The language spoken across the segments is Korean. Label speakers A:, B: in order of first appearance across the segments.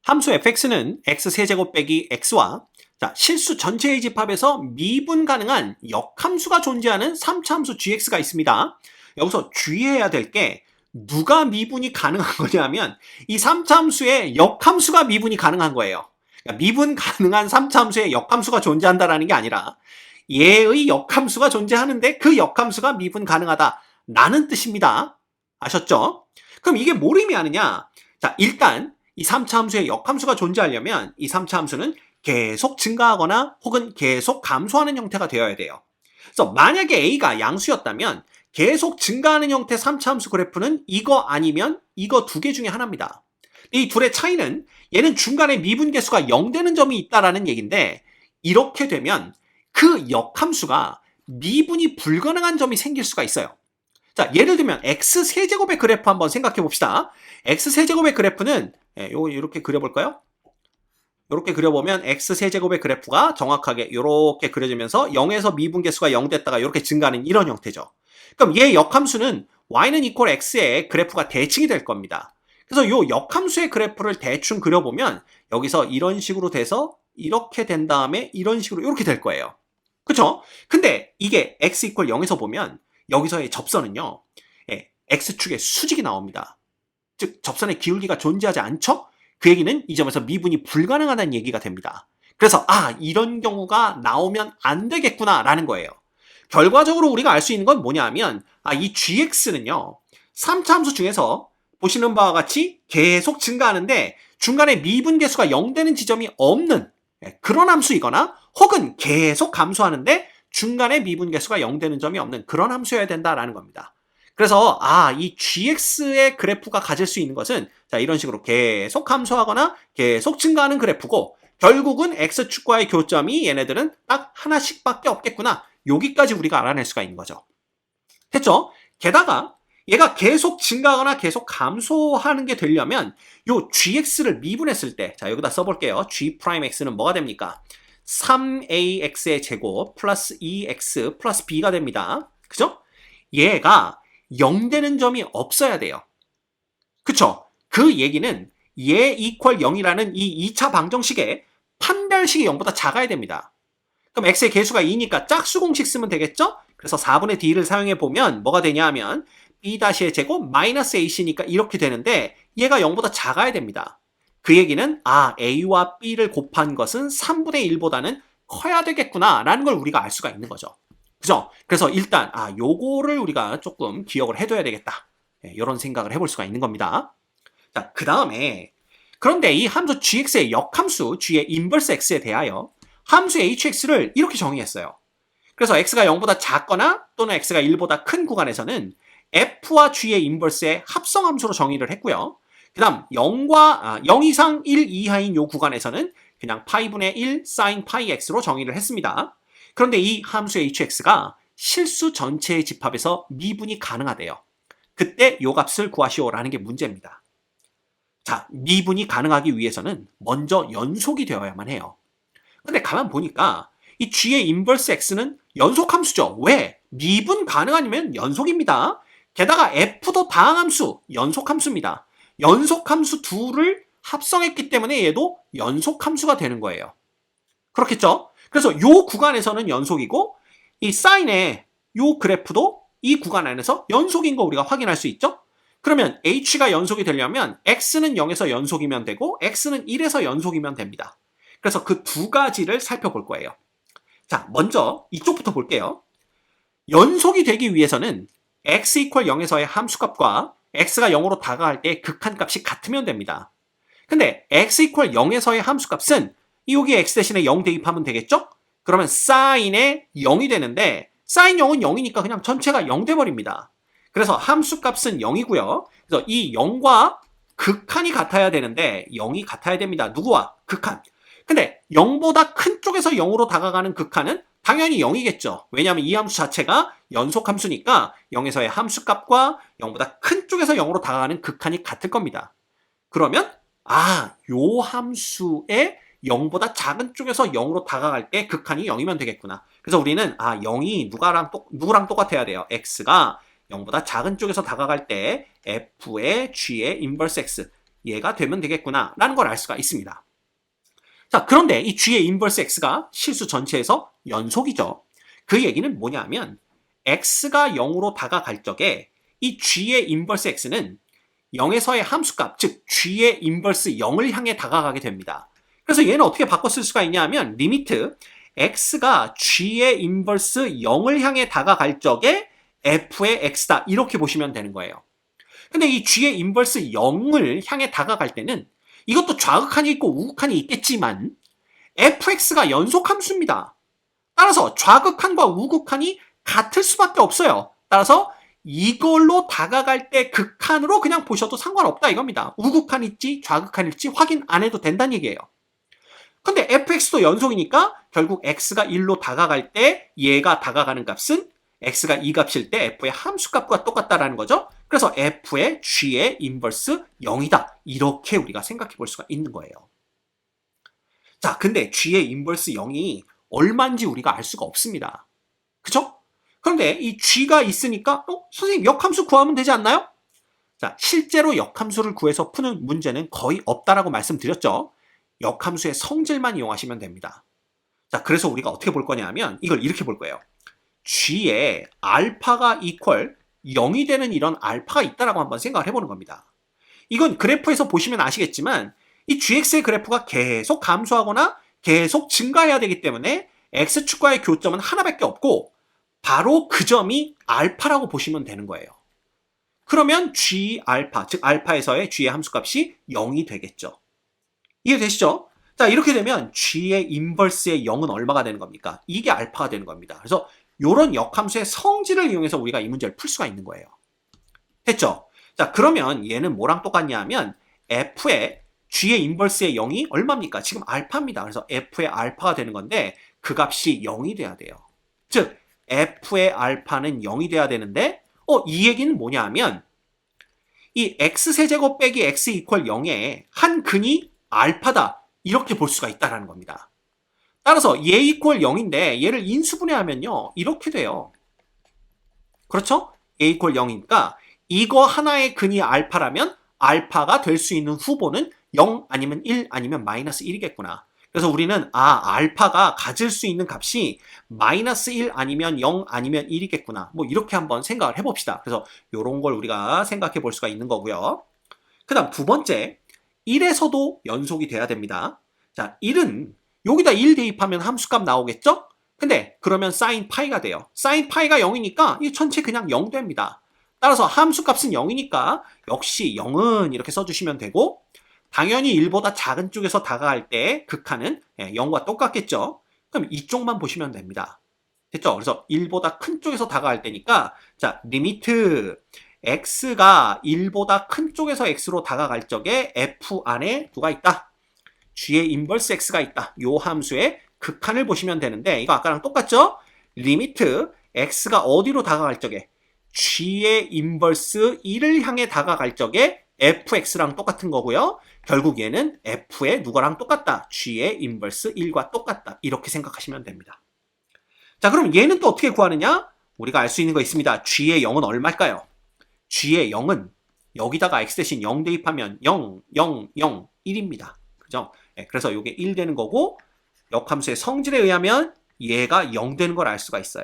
A: 함수 fx는 x세제곱 빼기 x와 실수 전체의 집합에서 미분 가능한 역함수가 존재하는 3차 함수 gx가 있습니다. 여기서 주의해야 될 게 누가 미분이 가능한 거냐면 이 3차 함수의 역함수가 미분이 가능한 거예요. 그러니까 미분 가능한 3차 함수의 역함수가 존재한다라는 게 아니라 얘의 역함수가 존재하는데 그 역함수가 미분 가능하다라는 뜻입니다. 아셨죠? 그럼 이게 뭘 의미하느냐? 자, 일단 이 3차 함수의 역함수가 존재하려면 이 3차 함수는 계속 증가하거나 혹은 계속 감소하는 형태가 되어야 돼요. 그래서 만약에 A가 양수였다면 계속 증가하는 형태 3차 함수 그래프는 이거 아니면 이거 두 개 중에 하나입니다. 이 둘의 차이는 얘는 중간에 미분 계수가 0 되는 점이 있다라는 얘기인데 이렇게 되면 그 역함수가 미분이 불가능한 점이 생길 수가 있어요. 자, 예를 들면 x세제곱의 그래프 한번 생각해 봅시다. x세제곱의 그래프는 요거 이렇게 그려볼까요? 이렇게 그려보면 x세제곱의 그래프가 정확하게 이렇게 그려지면서 0에서 미분계수가 0 됐다가 이렇게 증가하는 이런 형태죠. 그럼 얘 역함수는 y는 이퀄 x의 그래프가 대칭이 될 겁니다. 그래서 이 역함수의 그래프를 대충 그려보면 여기서 이런 식으로 돼서 이렇게 된 다음에 이런 식으로 이렇게 될 거예요. 그쵸? 근데 이게 x 이퀄 0에서 보면 여기서의 접선은요, x축의 수직이 나옵니다. 즉 접선의 기울기가 존재하지 않죠? 그 얘기는 이 점에서 미분이 불가능하다는 얘기가 됩니다. 그래서 이런 경우가 나오면 안 되겠구나 라는 거예요. 결과적으로 우리가 알 수 있는 건 뭐냐 하면 이 gx는요 3차 함수 중에서 보시는 바와 같이 계속 증가하는데 중간에 미분계수가 0 되는 지점이 없는 그런 함수이거나 혹은 계속 감소하는데 중간에 미분계수가 0 되는 점이 없는 그런 함수여야 된다라는 겁니다. 그래서 이 gx의 그래프가 가질 수 있는 것은 이런 식으로 계속 감소하거나 계속 증가하는 그래프고 결국은 x축과의 교점이 얘네들은 딱 하나씩밖에 없겠구나. 여기까지 우리가 알아낼 수가 있는 거죠. 됐죠? 게다가 얘가 계속 증가하거나 계속 감소하는 게 되려면 요 gx를 미분했을 때 여기다 써볼게요. g'x는 뭐가 됩니까? 3ax의 제곱 플러스 2x 플러스 b가 됩니다. 그죠? 얘가 0 되는 점이 없어야 돼요. 그쵸? 그 얘기는 얘 이퀄 0이라는 이 2차 방정식의 판별식이 0보다 작아야 됩니다. 그럼 x의 개수가 2니까 짝수공식 쓰면 되겠죠? 그래서 4분의 d를 사용해 보면 뭐가 되냐 하면 b-의 제곱 마이너스 ac니까 이렇게 되는데 얘가 0보다 작아야 됩니다. 그 얘기는 a와 b를 곱한 것은 3분의 1보다는 커야 되겠구나 라는 걸 우리가 알 수가 있는 거죠. 그죠? 그래서 일단 요거를 우리가 조금 기억을 해둬야 되겠다. 이런 생각을 해볼 수가 있는 겁니다. 자, 그 다음에 그런데 이 함수 gx의 역함수 g의 인버스 x에 대하여 함수 hx를 이렇게 정의했어요. 그래서 x가 0보다 작거나 또는 x가 1보다 큰 구간에서는 f와 g의 인버스의 합성함수로 정의를 했고요. 그 다음 0 이상 1 이하인 요 구간에서는 그냥 파이분의 1 sin 파이 x로 정의를 했습니다. 그런데 이 함수 hx가 실수 전체의 집합에서 미분이 가능하대요. 그때 요 값을 구하시오라는 게 문제입니다. 자, 미분이 가능하기 위해서는 먼저 연속이 되어야만 해요. 근데 가만 보니까 이 g의 인버스 x는 연속함수죠. 왜? 미분 가능하면 연속입니다. 게다가 f도 다항함수, 연속함수입니다. 연속함수 둘을 합성했기 때문에 얘도 연속함수가 되는 거예요. 그렇겠죠? 그래서 요 구간에서는 연속이고 이 사인의 요 그래프도 이 구간 안에서 연속인 거 우리가 확인할 수 있죠? 그러면 h가 연속이 되려면 x는 0에서 연속이면 되고 x는 1에서 연속이면 됩니다. 그래서 그 두 가지를 살펴볼 거예요. 자, 먼저 이쪽부터 볼게요. 연속이 되기 위해서는 x 이퀄 0에서의 함수값과 x가 0으로 다가갈 때 극한값이 같으면 됩니다. 근데 x 이퀄 0에서의 함수값은 여기 x 대신에 0 대입하면 되겠죠? 그러면 사인의 0이 되는데 사인 0은 0이니까 그냥 전체가 0 돼버립니다. 그래서 함수값은 0이고요. 그래서 이 0과 극한이 같아야 되는데 0이 같아야 됩니다. 누구와? 극한. 근데 0보다 큰 쪽에서 0으로 다가가는 극한은 당연히 0이겠죠. 왜냐하면 이 함수 자체가 연속함수니까 0에서의 함수값과 0보다 큰 쪽에서 0으로 다가가는 극한이 같을 겁니다. 그러면 요 함수의 0보다 작은 쪽에서 0으로 다가갈 때 극한이 0이면 되겠구나. 그래서 우리는 0이 누구랑 똑같아야 돼요. x가 0보다 작은 쪽에서 다가갈 때 f의 g의 인버스 x 얘가 되면 되겠구나 라는 걸 알 수가 있습니다. 자, 그런데 이 g의 인버스 x가 실수 전체에서 연속이죠. 그 얘기는 뭐냐면 x가 0으로 다가갈 적에 이 g의 인버스 x는 0에서의 함수값, 즉 g의 인버스 0을 향해 다가가게 됩니다. 그래서 얘는 어떻게 바꿔 쓸 수가 있냐 하면 리미트 x가 g의 인버스 0을 향해 다가갈 적에 f의 x다 이렇게 보시면 되는 거예요. 근데 이 g의 인버스 0을 향해 다가갈 때는 이것도 좌극한이 있고 우극한이 있겠지만 fx가 연속 함수입니다. 따라서 좌극한과 우극한이 같을 수밖에 없어요. 따라서 이걸로 다가갈 때 극한으로 그냥 보셔도 상관없다 이겁니다. 우극한일지 좌극한일지 확인 안 해도 된다는 얘기예요. 근데 fx도 연속이니까 결국 x가 1로 다가갈 때 얘가 다가가는 값은 x가 2값일 때 f의 함수값과 똑같다라는 거죠. 그래서 f의 g의 인버스 0이다. 이렇게 우리가 생각해 볼 수가 있는 거예요. 자, 근데 g의 인버스 0이 얼마인지 우리가 알 수가 없습니다. 그쵸? 그런데 이 g가 있으니까 선생님 역함수 구하면 되지 않나요? 자, 실제로 역함수를 구해서 푸는 문제는 거의 없다라고 말씀드렸죠. 역함수의 성질만 이용하시면 됩니다. 자, 그래서 우리가 어떻게 볼 거냐면 이걸 이렇게 볼 거예요. g에 알파가 이퀄 0이 되는 이런 알파가 있다라고 한번 생각을 해보는 겁니다. 이건 그래프에서 보시면 아시겠지만 이 gx의 그래프가 계속 감소하거나 계속 증가해야 되기 때문에 x축과의 교점은 하나밖에 없고 바로 그 점이 알파라고 보시면 되는 거예요. 그러면 g 알파, 즉 알파에서의 g의 함수값이 0이 되겠죠. 이해되시죠? 자, 이렇게 되면 g의 인버스의 0은 얼마가 되는 겁니까? 이게 알파가 되는 겁니다. 그래서 이런 역함수의 성질을 이용해서 우리가 이 문제를 풀 수가 있는 거예요. 됐죠? 자, 그러면 얘는 뭐랑 똑같냐 하면 f의 g의 인버스의 0이 얼마입니까? 지금 알파입니다. 그래서 f의 알파가 되는 건데 그 값이 0이 돼야 돼요. 즉 f의 알파는 0이 돼야 되는데 이 얘기는 뭐냐 하면 이 x세제곱 빼기 x 이퀄 0의 한 근이 알파다 이렇게 볼 수가 있다는 겁니다. 따라서 얘 이퀄 0인데 얘를 인수분해하면요 이렇게 돼요. 그렇죠? 얘 이퀄 0이니까 이거 하나의 근이 알파라면 알파가 될 수 있는 후보는 0 아니면 1 아니면 마이너스 1이겠구나. 그래서 우리는 알파가 가질 수 있는 값이 마이너스 1 아니면 0 아니면 1이겠구나. 뭐 이렇게 한번 생각을 해봅시다. 그래서 이런 걸 우리가 생각해 볼 수가 있는 거고요. 그 다음 두 번째, 1에서도 연속이 돼야 됩니다. 자, 1은 여기다 1 대입하면 함수값 나오겠죠? 근데 그러면 사인 파이가 돼요. 사인 파이가 0이니까 이 전체 그냥 0 됩니다. 따라서 함수값은 0이니까 역시 0은 이렇게 써주시면 되고 당연히 1보다 작은 쪽에서 다가갈 때 극한은 0과 똑같겠죠. 그럼 이쪽만 보시면 됩니다. 됐죠? 그래서 1보다 큰 쪽에서 다가갈 때니까 자, 리미트 x가 1보다 큰 쪽에서 x로 다가갈 적에 f 안에 누가 있다? g의 인버스 x가 있다. 요 함수의 극한을 보시면 되는데 이거 아까랑 똑같죠? 리미트 x가 어디로 다가갈 적에 g의 인버스 1을 향해 다가갈 적에 fx랑 똑같은 거고요. 결국 얘는 f의 누구랑 똑같다? g의 인버스 1과 똑같다. 이렇게 생각하시면 됩니다. 자, 그럼 얘는 또 어떻게 구하느냐? 우리가 알 수 있는 거 있습니다. g의 0은 얼마일까요? g의 0은 여기다가 x 대신 0 대입하면 0, 0, 0, 1입니다. 그죠? 그래서 이게 1 되는 거고 역함수의 성질에 의하면 얘가 0 되는 걸 알 수가 있어요.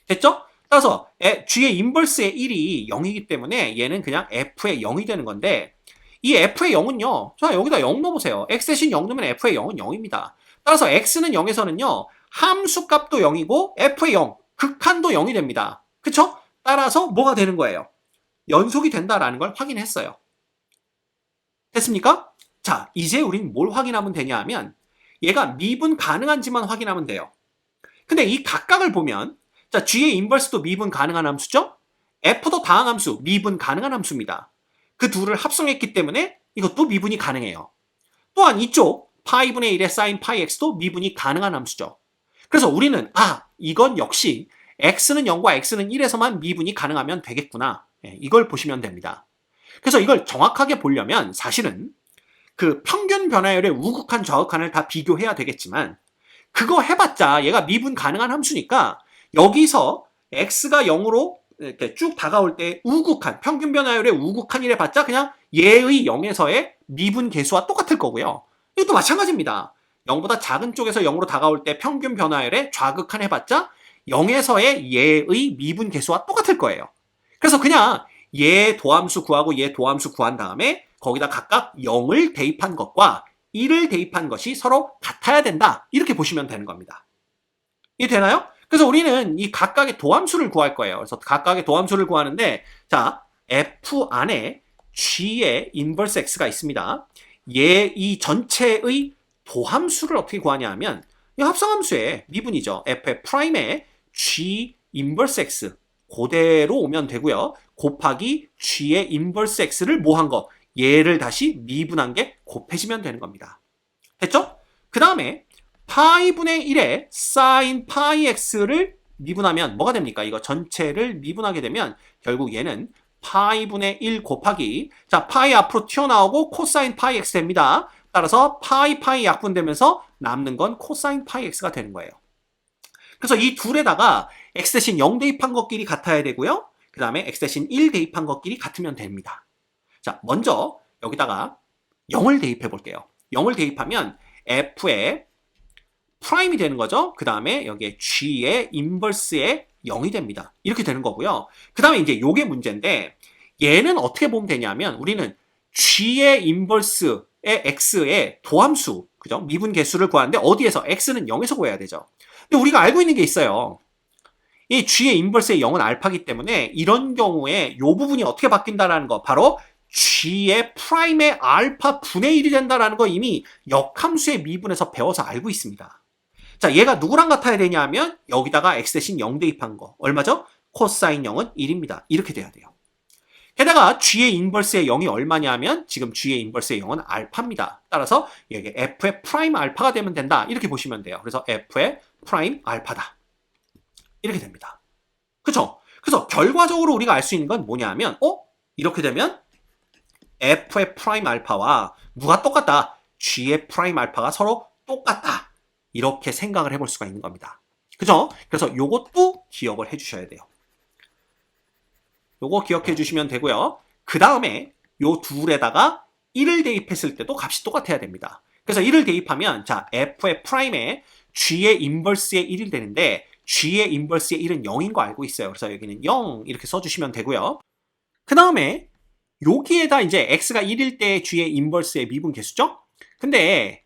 A: 됐죠? 따라서 g의 인버스의 1이 0이기 때문에 얘는 그냥 f의 0이 되는 건데 이 f의 0은요. 자, 여기다 0 넣어보세요. x 대신 0 넣으면 f의 0은 0입니다. 따라서 x는 0에서는요. 함수값도 0이고 f의 0, 극한도 0이 됩니다. 그쵸? 따라서 뭐가 되는 거예요? 연속이 된다라는 걸 확인했어요. 됐습니까? 자, 이제 우린 뭘 확인하면 되냐 하면 얘가 미분 가능한지만 확인하면 돼요. 근데 이 각각을 보면 자, g의 인버스도 미분 가능한 함수죠? f도 다항함수, 미분 가능한 함수입니다. 그 둘을 합성했기 때문에 이것도 미분이 가능해요. 또한 이쪽 파이분의 1의 사인 파이 x도 미분이 가능한 함수죠. 그래서 우리는 이건 역시 x는 0과 x는 1에서만 미분이 가능하면 되겠구나. 이걸 보시면 됩니다. 그래서 이걸 정확하게 보려면 사실은 그 평균 변화율의 우극한 좌극한을 다 비교해야 되겠지만 그거 해봤자 얘가 미분 가능한 함수니까 여기서 x가 0으로 이렇게 쭉 다가올 때 우극한, 평균 변화율의 우극한이래 봤자 그냥 얘의 0에서의 미분 계수와 똑같을 거고요. 이것도 마찬가지입니다. 0보다 작은 쪽에서 0으로 다가올 때 평균 변화율의 좌극한 해봤자 0에서의 얘의 미분 계수와 똑같을 거예요. 그래서 그냥 얘 도함수 구하고 얘 도함수 구한 다음에 거기다 각각 0을 대입한 것과 1을 대입한 것이 서로 같아야 된다. 이렇게 보시면 되는 겁니다. 이해되나요? 그래서 우리는 이 각각의 도함수를 구할 거예요. 그래서 각각의 도함수를 구하는데, 자, F 안에 G의 인버스 X가 있습니다. 얘 이 전체의 도함수를 어떻게 구하냐 하면, 이 합성함수의 미분이죠. F의 프라임에 G 인버스 X 그대로 오면 되고요. 곱하기 G의 인버스 X를 뭐 한 거? 얘를 다시 미분한 게 곱해지면 되는 겁니다. 됐죠? 그 다음에 파이분의 1에 사인 파이 x를 미분하면 뭐가 됩니까? 이거 전체를 미분하게 되면 결국 얘는 파이분의 1 곱하기, 자, 파이 앞으로 튀어나오고 코사인 파이 x 됩니다. 따라서 파이 약분되면서 남는 건 코사인 파이 x가 되는 거예요. 그래서 이 둘에다가 x 대신 0 대입한 것끼리 같아야 되고요. 그 다음에 x 대신 1 대입한 것끼리 같으면 됩니다. 자, 먼저 여기다가 0을 대입해 볼게요. 0을 대입하면 f의 프라임이 되는 거죠. 그 다음에 여기에 G의 인버스의 0이 됩니다. 이렇게 되는 거고요. 그 다음에 이제 요게 문제인데 얘는 어떻게 보면 되냐면 우리는 G의 인버스의 X의 도함수, 그죠? 미분 개수를 구하는데 어디에서? X는 0에서 구해야 되죠. 근데 우리가 알고 있는 게 있어요. 이 G의 인버스의 0은 알파기 때문에 이런 경우에 요 부분이 어떻게 바뀐다라는 거, 바로 G의 프라임의 알파 분의 1이 된다라는 거 이미 역함수의 미분에서 배워서 알고 있습니다. 자, 얘가 누구랑 같아야 되냐 하면 여기다가 x 대신 0 대입한 거. 얼마죠? 코사인 0은 1입니다. 이렇게 돼야 돼요. 게다가 G의 인버스의 0이 얼마냐 하면 지금 G의 인버스의 0은 알파입니다. 따라서 여기 F의 프라임 알파가 되면 된다. 이렇게 보시면 돼요. 그래서 F의 프라임 알파다. 이렇게 됩니다. 그쵸? 그래서 결과적으로 우리가 알 수 있는 건 뭐냐 하면 이렇게 되면 F의 프라임 알파와 누가 똑같다? G의 프라임 알파가 서로 똑같다. 이렇게 생각을 해볼 수가 있는 겁니다. 그죠? 그래서 요것도 기억을 해주셔야 돼요. 요거 기억해 주시면 되고요. 그 다음에 요 둘에다가 1을 대입했을 때도 값이 똑같아야 됩니다. 그래서 1을 대입하면 자, F의 프라임에 G의 인버스의 1이 되는데 G의 인버스의 1은 0인 거 알고 있어요. 그래서 여기는 0 이렇게 써주시면 되고요. 그 다음에 여기에다 이제 X가 1일 때 G의 인버스의 미분 개수죠? 근데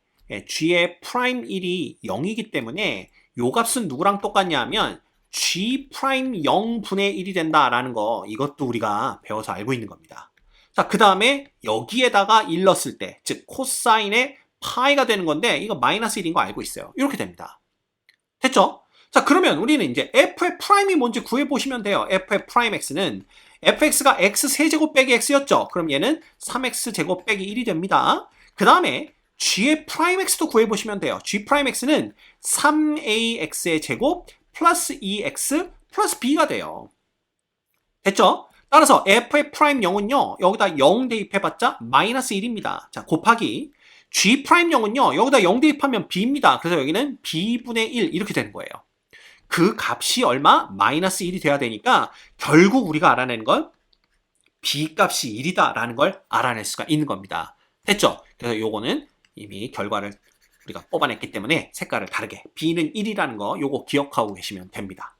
A: G의 프라임 1이 0이기 때문에 요 값은 누구랑 똑같냐 하면 G 프라임 0분의 1이 된다라는 거, 이것도 우리가 배워서 알고 있는 겁니다. 자, 그 다음에 여기에다가 1 넣었을 때, 즉 코사인의 파이가 되는 건데 이거 마이너스 1인 거 알고 있어요. 이렇게 됩니다. 됐죠? 자, 그러면 우리는 이제 f의 프라임이 뭔지 구해보시면 돼요. f의 프라임 x는 fx가 x 세제곱 빼기 x였죠. 그럼 얘는 3x 제곱 빼기 1이 됩니다. 그 다음에 g의 프라임 x도 구해보시면 돼요. g 프라임 x는 3ax의 제곱 플러스 2x 플러스 b가 돼요. 됐죠? 따라서 f의 프라임 0은요, 여기다 0 대입해봤자 마이너스 1입니다. 자, 곱하기 g 프라임 0은요, 여기다 0 대입하면 b입니다. 그래서 여기는 b분의 1 이렇게 되는 거예요. 그 값이 얼마? 마이너스 1이 돼야 되니까 결국 우리가 알아내는 건 b 값이 1이다 라는 걸 알아낼 수가 있는 겁니다. 됐죠? 그래서 요거는 이미 결과를 우리가 뽑아냈기 때문에 색깔을 다르게 b는 1이라는 거 요거 기억하고 계시면 됩니다.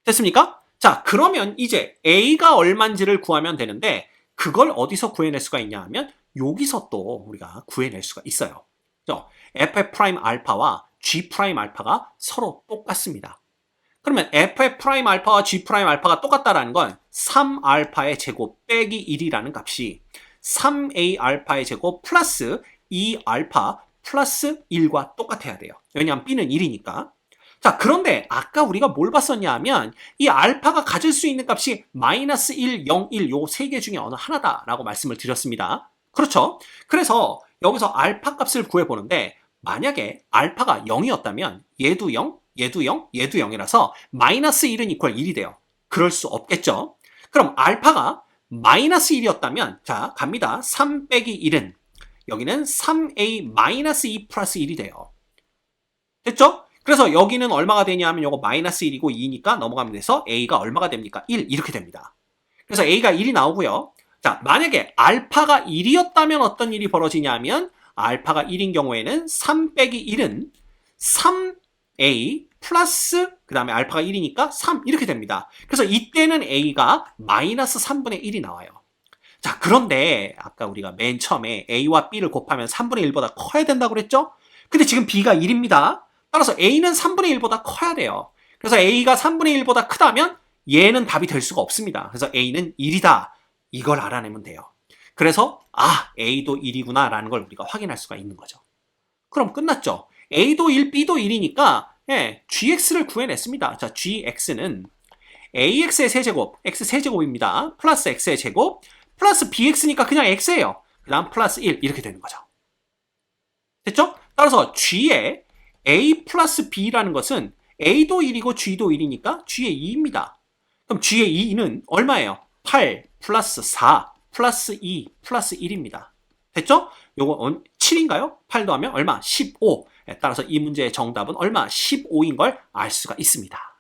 A: 됐습니까? 자, 그러면 이제 a가 얼마인지를 구하면 되는데 그걸 어디서 구해낼 수가 있냐 하면 여기서 또 우리가 구해낼 수가 있어요. f 프라임 알파와 g 프라임 알파가 서로 똑같습니다. 그러면 f 프라임 알파와 g 프라임 알파가 똑같다라는 건 3알파의 제곱 빼기 1이라는 값이 3a 알파의 제곱 플러스 2알파 플러스 1과 똑같아야 돼요. 왜냐하면 b는 1이니까. 자, 그런데 아까 우리가 뭘 봤었냐 하면 이 알파가 가질 수 있는 값이 마이너스 1, 0, 1 요 세 개 중에 어느 하나다라고 말씀을 드렸습니다. 그렇죠? 그래서 여기서 알파 값을 구해보는데 만약에 알파가 0이었다면 얘도 0, 얘도 0, 얘도 0이라서 마이너스 1은 이퀄 1이 돼요. 그럴 수 없겠죠? 그럼 알파가 마이너스 1이었다면 자, 갑니다. 3 빼기 1은 여기는 3a 마이너스 2 플러스 1이 돼요. 됐죠? 그래서 여기는 얼마가 되냐 하면 요거 마이너스 1이고 2니까 넘어가면 돼서 A가 얼마가 됩니까? 1 이렇게 됩니다. 그래서 A가 1이 나오고요. 자, 만약에 알파가 1이었다면 어떤 일이 벌어지냐 하면 알파가 1인 경우에는 3 빼기 1은 3A 플러스 그 다음에 알파가 1이니까 3 이렇게 됩니다. 그래서 이때는 A가 마이너스 3분의 1이 나와요. 자, 그런데 아까 우리가 맨 처음에 A와 B를 곱하면 3분의 1보다 커야 된다고 그랬죠? 근데 지금 B가 1입니다. 따라서 A는 3분의 1보다 커야 돼요. 그래서 A가 3분의 1보다 크다면 얘는 답이 될 수가 없습니다. 그래서 A는 1이다. 이걸 알아내면 돼요. 그래서 A도 1이구나 라는 걸 우리가 확인할 수가 있는 거죠. 그럼 끝났죠. A도 1, B도 1이니까 GX를 구해냈습니다. 자, GX는 AX의 세제곱, X 세제곱입니다. 플러스 X의 제곱, 플러스 BX니까 그냥 X예요. 그 다음 플러스 1 이렇게 되는 거죠. 됐죠? 따라서 G의 A 플러스 B라는 것은 A도 1이고 G도 1이니까 G의 2입니다. 그럼 G의 2는 얼마예요? 8 플러스 4 플러스 2 플러스 1입니다. 됐죠? 요거 7인가요? 8 더하면 얼마? 15. 따라서 이 문제의 정답은 얼마? 15인 걸 알 수가 있습니다.